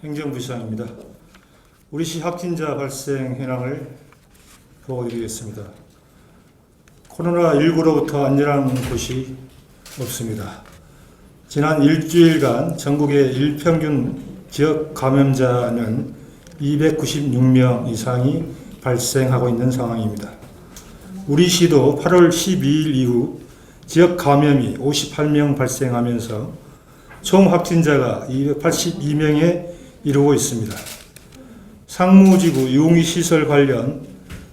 행정부시장입니다. 우리시 확진자 발생 현황을 보고드리겠습니다. 코로나19로부터 안전한 곳이 없습니다. 지난 일주일간 전국의 일평균 지역 감염자는 296명 이상이 발생하고 있는 상황입니다. 우리시도 8월 12일 이후 지역 감염이 58명 발생하면서 총 확진자가 282명에 이르고 있습니다. 상무지구 유흥시설 관련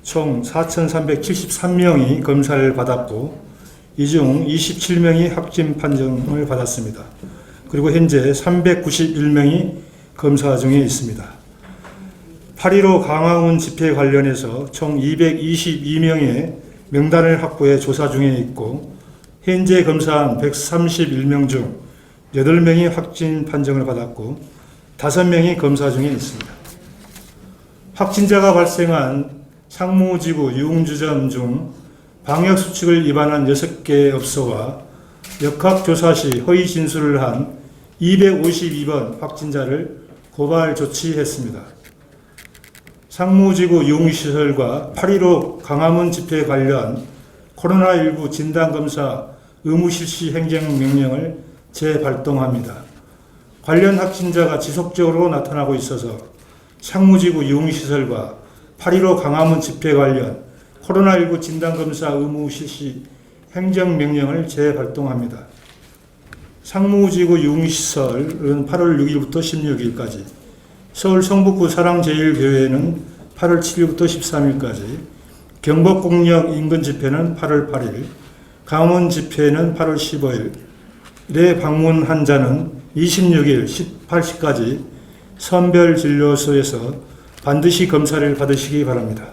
총 4,373명이 검사를 받았고 이 중 27명이 확진 판정을 받았습니다. 그리고 현재 391명이 검사 중에 있습니다. 8.15 강화문 집회 관련해서 총 222명의 명단을 확보해 조사 중에 있고 현재 검사한 131명 중 8명이 확진 판정을 받았고 5명이 검사 중에 있습니다. 확진자가 발생한 상무지구 유흥주점 중 방역수칙을 위반한 6개 업소와 역학조사 시 허위 진술을 한 252번 확진자를 고발 조치했습니다. 상무지구 유흥시설과 8.15 강화문 집회 관련 코로나19 진단검사 의무 실시 행정명령을 재발동합니다. 관련 확진자가 지속적으로 나타나고 있어서 상무지구 유흥시설과 8.15 강화문 집회 관련 코로나19 진단검사 의무 실시 행정명령을 재발동합니다. 상무지구 유흥시설은 8월 6일부터 16일까지, 서울 성북구 사랑제일교회는 8월 7일부터 13일까지, 경복궁역 인근 집회는 8월 8일, 강원 집회는 8월 15일에 방문한 자는 26일 18시까지 선별진료소에서 반드시 검사를 받으시기 바랍니다.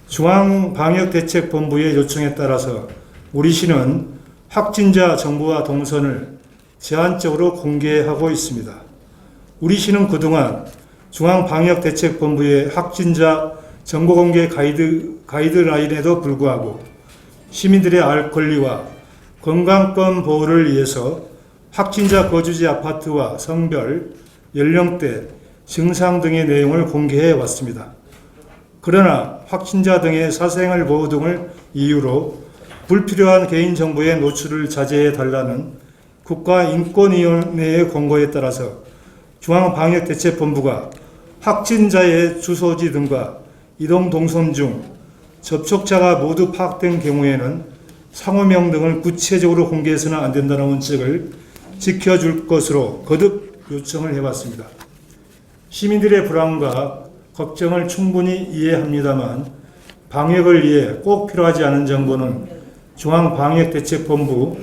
중앙방역대책본부의 요청에 따라서 우리시는 확진자 정보와 동선을 제한적으로 공개하고 있습니다. 우리시는 그동안 중앙방역대책본부의 확진자 정보 공개 가이드라인에도 불구하고 시민들의 알 권리와 건강권 보호를 위해서 확진자 거주지 아파트와 성별, 연령대, 증상 등의 내용을 공개해 왔습니다. 그러나 확진자 등의 사생활 보호 등을 이유로 불필요한 개인정보의 노출을 자제해 달라는 국가인권위원회의 권고에 따라서 중앙방역대책본부가 확진자의 주소지 등과 이동 동선 중 접촉자가 모두 파악된 경우에는 상호명 등을 구체적으로 공개해서는 안 된다는 원칙을 지켜줄 것으로 거듭 요청을 해왔습니다. 시민들의 불안과 걱정을 충분히 이해합니다만 방역을 위해 꼭 필요하지 않은 정보는 중앙방역대책본부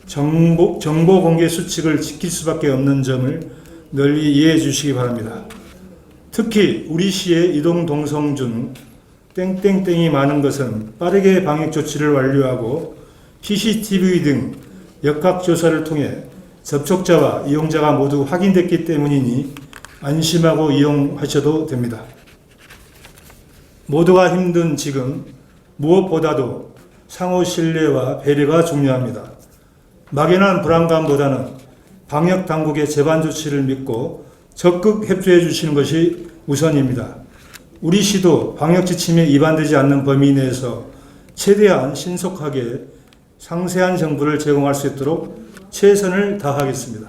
정보 공개 수칙을 지킬 수밖에 없는 점을 널리 이해해 주시기 바랍니다. 특히 우리시의 이동 동성 중 땡땡땡이 많은 것은 빠르게 방역 조치를 완료하고 CCTV 등 역학조사를 통해 접촉자와 이용자가 모두 확인됐기 때문이니 안심하고 이용하셔도 됩니다. 모두가 힘든 지금 무엇보다도 상호 신뢰와 배려가 중요합니다. 막연한 불안감보다는 방역 당국의 재반 조치를 믿고 적극 협조해 주시는 것이 우선입니다. 우리 시도 방역 지침에 위반되지 않는 범위 내에서 최대한 신속하게 상세한 정보를 제공할 수 있도록 최선을 다하겠습니다.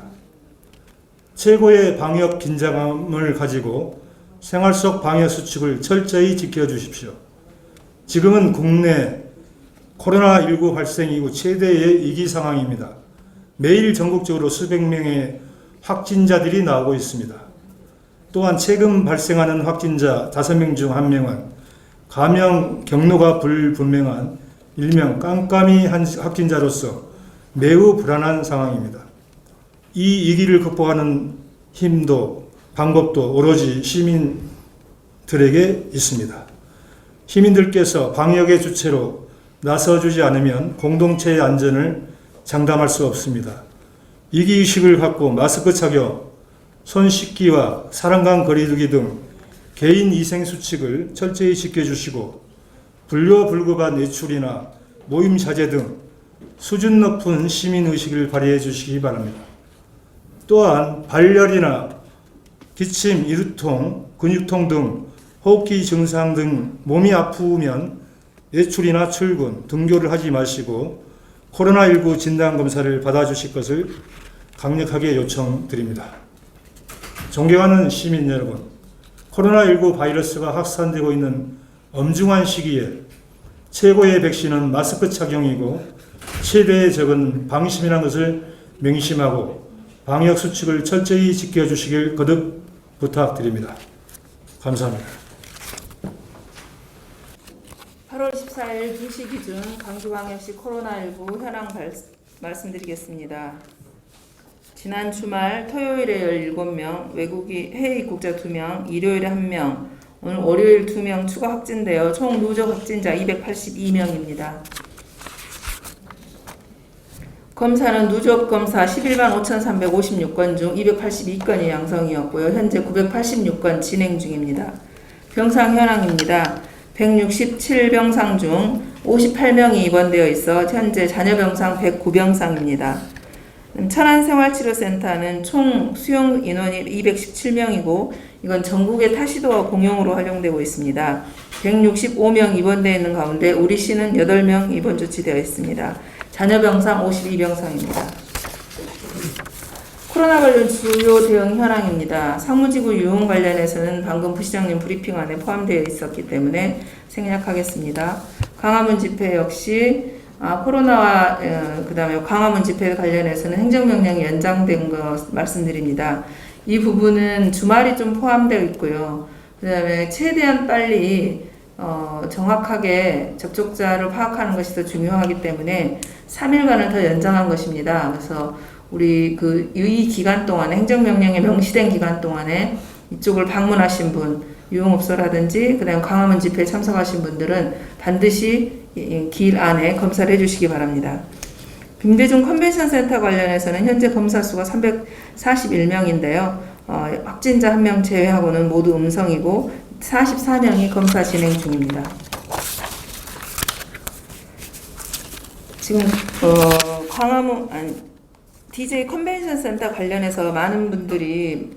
최고의 방역 긴장감을 가지고 생활 속 방역 수칙을 철저히 지켜주십시오. 지금은 국내 코로나19 발생 이후 최대의 위기 상황입니다. 매일 전국적으로 수백 명의 확진자들이 나오고 있습니다. 또한 최근 발생하는 확진자 5명 중 1명은 감염 경로가 불분명한 일명 깜깜이 확진자로서 매우 불안한 상황입니다. 이 위기를 극복하는 힘도 방법도 오로지 시민들에게 있습니다. 시민들께서 방역의 주체로 나서주지 않으면 공동체의 안전을 장담할 수 없습니다. 위기의식을 갖고 마스크 착용, 손 씻기와 사람 간 거리두기 등 개인 위생 수칙을 철저히 지켜주시고 불효불급한 외출이나 모임 자제 등 수준 높은 시민의식을 발휘해 주시기 바랍니다. 또한 발열이나 기침, 이루통, 근육통 등 호흡기 증상 등 몸이 아프면 외출이나 출근, 등교를 하지 마시고 코로나19 진단검사를 받아주실 것을 강력하게 요청드립니다. 존경하는 시민 여러분, 코로나19 바이러스가 확산되고 있는 엄중한 시기에 최고의 백신은 마스크 착용이고 최대의 적은 방심이라는 것을 명심하고 방역 수칙을 철저히 지켜주시길 거듭 부탁드립니다. 감사합니다. 8월 14일 2시 기준 광주광역시 코로나19 현황 말씀드리겠습니다. 지난 주말 토요일에 17명, 해외 입국자 2명, 일요일에 1명, 오늘 월요일 2명 추가 확진되어 총 누적 확진자 282명입니다. 검사는 누적 검사 11만 5,356건 중 282건이 양성이었고요. 현재 986건 진행 중입니다. 병상 현황입니다. 167병상 중 58명이 입원되어 있어 현재 잔여병상 109병상입니다. 천안생활치료센터는 총 수용 인원이 217명이고 이건 전국의 타시도와 공용으로 활용되고 있습니다. 165명 입원되어 있는 가운데 우리시는 8명 입원 조치되어 있습니다. 잔여병상 52병상입니다. 코로나 관련 주요 대응 현황입니다. 상무지구 유흥 관련해서는 방금 부시장님 브리핑 안에 포함되어 있었기 때문에 생략하겠습니다. 광화문 집회 역시 코로나와 그다음에 광화문 집회 관련해서는 행정명령이 연장된 거 말씀드립니다. 이 부분은 주말이 좀 포함되어 있고요. 그다음에 최대한 빨리 정확하게 접촉자를 파악하는 것이 더 중요하기 때문에 3일간을 더 연장한 것입니다. 그래서 우리 이 기간 동안에 행정명령에 명시된 기간 동안에 이쪽을 방문하신 분, 유흥업소라든지 그다음 광화문 집회에 참석하신 분들은 반드시 길 안에 검사를 해주시기 바랍니다. 빙대중 컨벤션센터 관련해서는 현재 검사 수가 341명인데요. 확진자 1명 제외하고는 모두 음성이고 44명이 검사 진행 중입니다. 지금 DJ 컨벤션 센터 관련해서 많은 분들이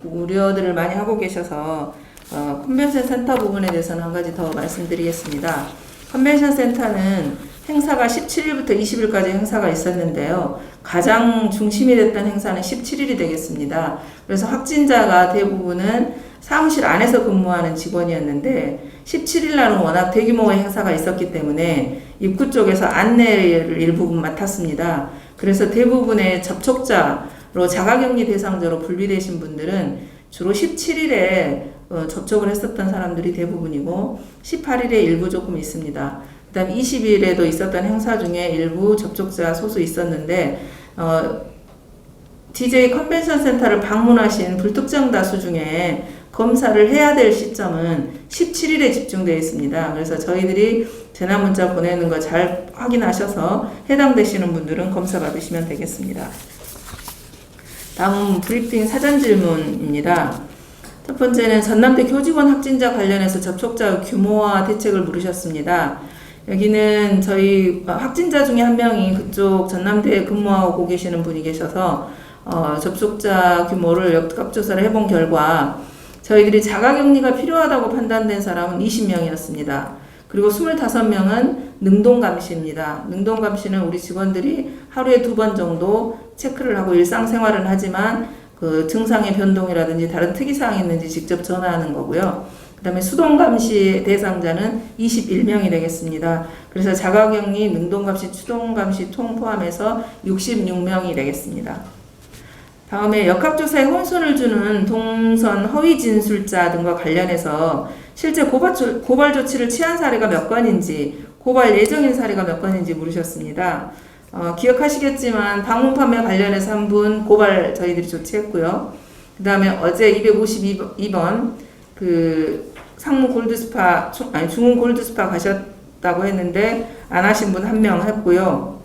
우려들을 많이 하고 계셔서 컨벤션 센터 부분에 대해서는 한 가지 더 말씀드리겠습니다. 컨벤션 센터는 행사가 17일부터 20일까지 행사가 있었는데요. 가장 중심이 됐던 행사는 17일이 되겠습니다. 그래서 확진자가 대부분은 사무실 안에서 근무하는 직원이었는데 17일 날은 워낙 대규모의 행사가 있었기 때문에 입구 쪽에서 안내를 일부분 맡았습니다. 그래서 대부분의 접촉자로 자가격리 대상자로 분리되신 분들은 주로 17일에 접촉을 했었던 사람들이 대부분이고 18일에 일부 조금 있습니다. 그 다음 20일에도 있었던 행사 중에 일부 접촉자 소수 있었는데 DJ 컨벤션 센터를 방문하신 불특정 다수 중에 검사를 해야 될 시점은 17일에 집중되어 있습니다. 그래서 저희들이 재난 문자 보내는 거 잘 확인하셔서 해당되시는 분들은 검사 받으시면 되겠습니다. 다음 브리핑 사전 질문입니다. 첫 번째는 전남대 교직원 확진자 관련해서 접촉자 규모와 대책을 물으셨습니다. 여기는 저희 확진자 중에 한 명이 그쪽 전남대에 근무하고 계시는 분이 계셔서 접촉자 규모를 역학조사를 해본 결과 저희들이 자가격리가 필요하다고 판단된 사람은 20명이었습니다. 그리고 25명은 능동감시입니다. 능동감시는 우리 직원들이 하루에 2번 정도 체크를 하고 일상생활은 하지만 증상의 변동이라든지 다른 특이사항이 있는지 직접 전화하는 거고요. 그 다음에 수동감시 대상자는 21명이 되겠습니다. 그래서 자가격리, 능동감시, 수동감시 통 포함해서 66명이 되겠습니다. 다음에 역학조사에 혼선을 주는 동선 허위 진술자 등과 관련해서 실제 고발 조치를 취한 사례가 몇 건인지, 고발 예정인 사례가 몇 건인지 물으셨습니다. 기억하시겠지만 방문 판매 관련해서 한 분 고발 저희들이 조치했고요. 그 다음에 어제 252번 상무 골드스파, 중흥 골드스파 가셨다고 했는데 안 하신 분 1명 했고요.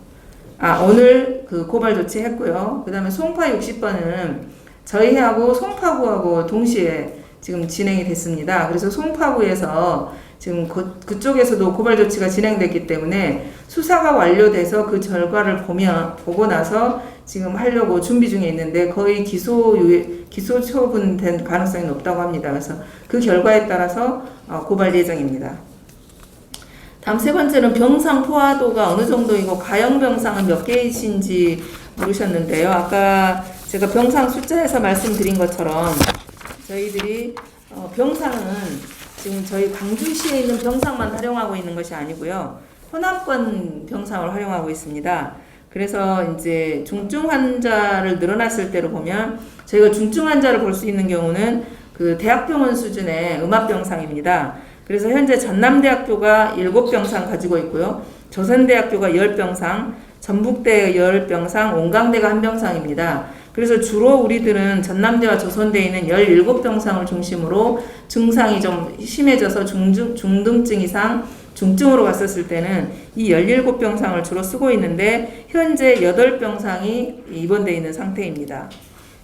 오늘 고발 조치했고요. 그 다음에 송파 60번은 저희하고 송파구하고 동시에 지금 진행이 됐습니다. 그래서 송파구에서 지금 그쪽에서도 고발 조치가 진행됐기 때문에 수사가 완료돼서 그 결과를 보고 나서 지금 하려고 준비 중에 있는데 거의 기소 처분된 가능성이 높다고 합니다. 그래서 그 결과에 따라서 고발 예정입니다. 다음 세 번째는 병상 포화도가 어느 정도이고 가용 병상은 몇 개이신지 물으셨는데요. 아까 제가 병상 숫자에서 말씀드린 것처럼 저희들이 병상은 지금 저희 광주시에 있는 병상만 활용하고 있는 것이 아니고요. 호남권 병상을 활용하고 있습니다. 그래서 이제 중증 환자를 늘어났을 때로 보면 저희가 중증 환자를 볼 수 있는 경우는 그 대학병원 수준의 음압병상입니다. 그래서 현재 전남대학교가 7병상 가지고 있고요. 조선대학교가 10병상, 전북대 10병상, 온강대가 1병상입니다. 그래서 주로 우리들은 전남대와 조선대에 있는 17병상을 중심으로 증상이 좀 심해져서 중등증 이상 중증으로 갔었을 때는 이 17병상을 주로 쓰고 있는데 현재 8병상이 입원되어 있는 상태입니다.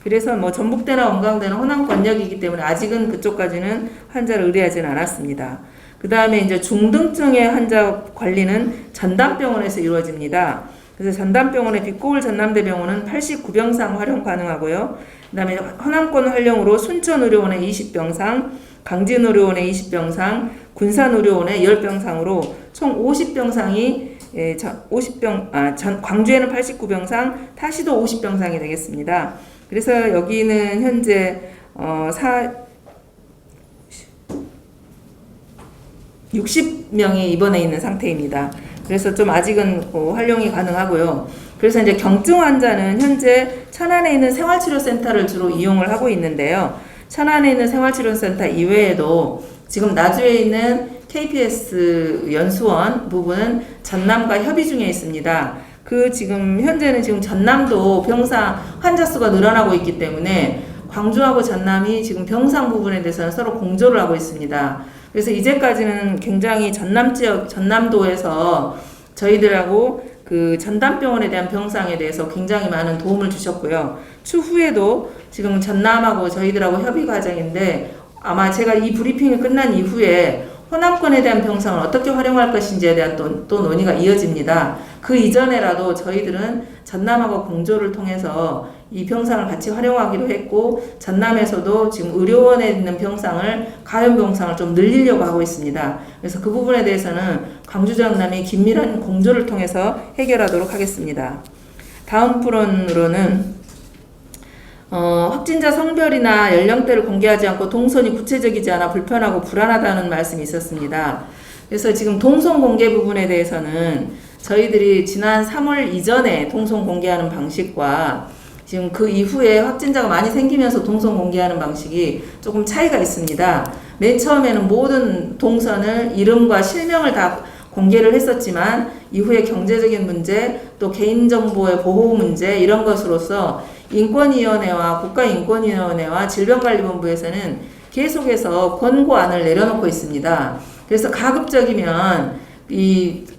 그래서 뭐 전북대나 원광대는 호남 권역이기 때문에 아직은 그쪽까지는 환자를 의뢰하지는 않았습니다. 그 다음에 이제 중등증의 환자 관리는 전담병원에서 이루어집니다. 그래서 전담병원의 빛고울 전남대병원은 89병상 활용 가능하고요. 그 다음에 호남권 활용으로 순천의료원의 20병상, 강진의료원의 20병상, 군산의료원의 10병상으로 총 50병상이 광주에는 89병상, 타시도 50병상이 되겠습니다. 그래서 여기는 현재 60명이 입원해 있는 상태입니다. 그래서 좀 아직은 활용이 가능하고요. 그래서 이제 경증 환자는 현재 천안에 있는 생활치료센터를 주로 이용을 하고 있는데요. 천안에 있는 생활치료센터 이외에도 지금 나주에 있는 KPS 연수원 부분은 전남과 협의 중에 있습니다. 지금 현재는 지금 전남도 병상 환자 수가 늘어나고 있기 때문에 광주하고 전남이 지금 병상 부분에 대해서는 서로 공조를 하고 있습니다. 그래서 이제까지는 굉장히 전남 지역, 전남도에서 저희들하고 그 전담병원에 대한 병상에 대해서 굉장히 많은 도움을 주셨고요. 추후에도 지금 전남하고 저희들하고 협의 과정인데 아마 제가 이 브리핑이 끝난 이후에 호남권에 대한 병상을 어떻게 활용할 것인지에 대한 또 논의가 이어집니다. 그 이전에라도 저희들은 전남하고 공조를 통해서 이 병상을 같이 활용하기로 했고 전남에서도 지금 의료원에 있는 병상을 가용 병상을 좀 늘리려고 하고 있습니다. 그래서 그 부분에 대해서는 광주 전남이 긴밀한 공조를 통해서 해결하도록 하겠습니다. 다음 프론으로는 확진자 성별이나 연령대를 공개하지 않고 동선이 구체적이지 않아 불편하고 불안하다는 말씀이 있었습니다. 그래서 지금 동선 공개 부분에 대해서는 저희들이 지난 3월 이전에 동선 공개하는 방식과 지금 그 이후에 확진자가 많이 생기면서 동선 공개하는 방식이 조금 차이가 있습니다. 맨 처음에는 모든 동선을 이름과 실명을 다 공개를 했었지만 이후에 경제적인 문제 또 개인정보의 보호 문제 이런 것으로서 인권위원회와 국가인권위원회와 질병관리본부에서는 계속해서 권고안을 내려놓고 있습니다. 그래서 가급적이면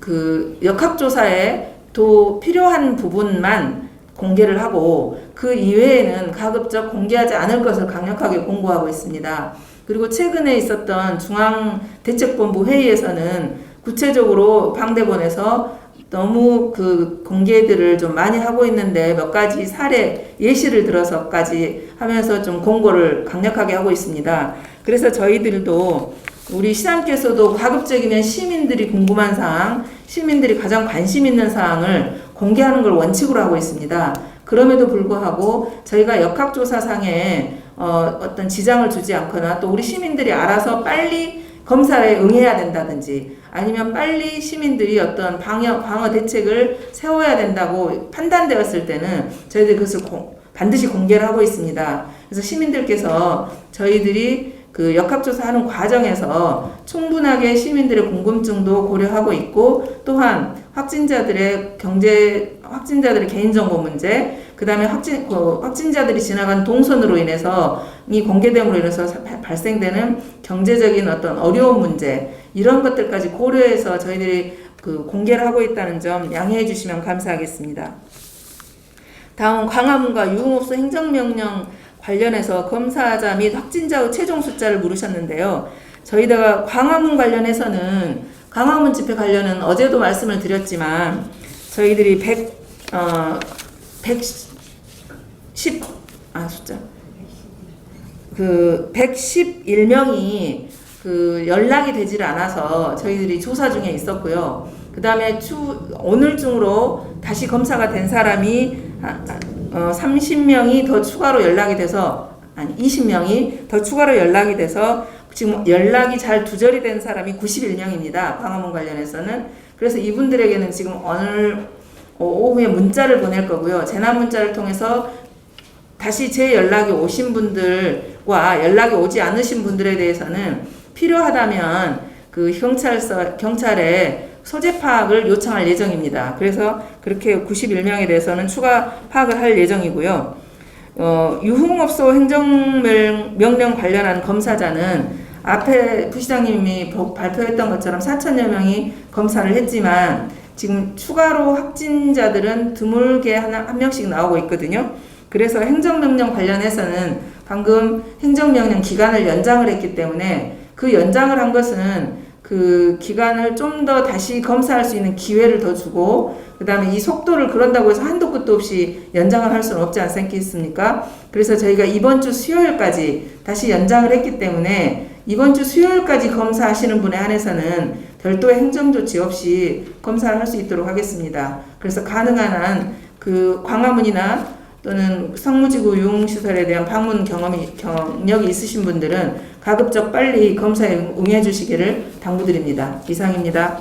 그 역학조사에 또 필요한 부분만 공개를 하고 그 이외에는 가급적 공개하지 않을 것을 강력하게 공고하고 있습니다. 그리고 최근에 있었던 중앙대책본부 회의에서는 구체적으로 방대본에서 너무 그 공개들을 좀 많이 하고 있는데 몇 가지 사례 예시를 들어서까지 하면서 좀 공고를 강력하게 하고 있습니다. 그래서 저희들도 우리 시장께서도 가급적이면 시민들이 궁금한 사항, 시민들이 가장 관심 있는 사항을 공개하는 걸 원칙으로 하고 있습니다. 그럼에도 불구하고 저희가 역학조사상에 어떤 지장을 주지 않거나 또 우리 시민들이 알아서 빨리 검사에 응해야 된다든지 아니면 빨리 시민들이 어떤 방어 대책을 세워야 된다고 판단되었을 때는 저희들이 그것을 반드시 공개를 하고 있습니다. 그래서 시민들께서 저희들이 그 역학조사하는 과정에서 충분하게 시민들의 궁금증도 고려하고 있고 또한 확진자들의 개인정보 문제 그 다음에 확진자들이 지나간 동선으로 인해서 이 공개됨으로 인해서 발생되는 경제적인 어떤 어려운 문제 이런 것들까지 고려해서 저희들이 그 공개를 하고 있다는 점 양해해 주시면 감사하겠습니다. 다음 광화문과 유흥업소 행정명령 관련해서 검사자 및 확진자의 최종 숫자를 물으셨는데요. 저희가 광화문 관련해서는 광화문 집회 관련은 어제도 말씀을 드렸지만 저희들이 111명이 연락이 되질 않아서 저희들이 조사 중에 있었고요. 그 다음에 오늘 중으로 다시 검사가 된 사람이 30명이 더 추가로 연락이 돼서 20명이 더 추가로 연락이 돼서 지금 연락이 잘 두절이 된 사람이 91명입니다. 광화문 관련해서는. 그래서 이분들에게는 지금 오늘 오후에 문자를 보낼 거고요. 재난 문자를 통해서 다시 제 연락이 오신 분들과 연락이 오지 않으신 분들에 대해서는 필요하다면 경찰에 소재 파악을 요청할 예정입니다. 그래서 그렇게 91명에 대해서는 추가 파악을 할 예정이고요. 유흥업소 행정명령 관련한 검사자는 앞에 부시장님이 발표했던 것처럼 4천여 명이 검사를 했지만 지금 추가로 확진자들은 드물게 한 명씩 나오고 있거든요. 그래서 행정명령 관련해서는 방금 행정명령 기간을 연장을 했기 때문에 그 연장을 한 것은 그 기간을 좀 더 다시 검사할 수 있는 기회를 더 주고 그 다음에 이 속도를 그런다고 해서 한도 끝도 없이 연장을 할 수는 없지 않겠습니까? 그래서 저희가 이번 주 수요일까지 다시 연장을 했기 때문에 이번 주 수요일까지 검사하시는 분에 한해서는 별도의 행정조치 없이 검사를 할 수 있도록 하겠습니다. 그래서 가능한 한 광화문이나 또는 성무지구 유흥시설에 대한 방문 경력이 있으신 분들은 가급적 빨리 검사에 응해 주시기를 당부드립니다. 이상입니다.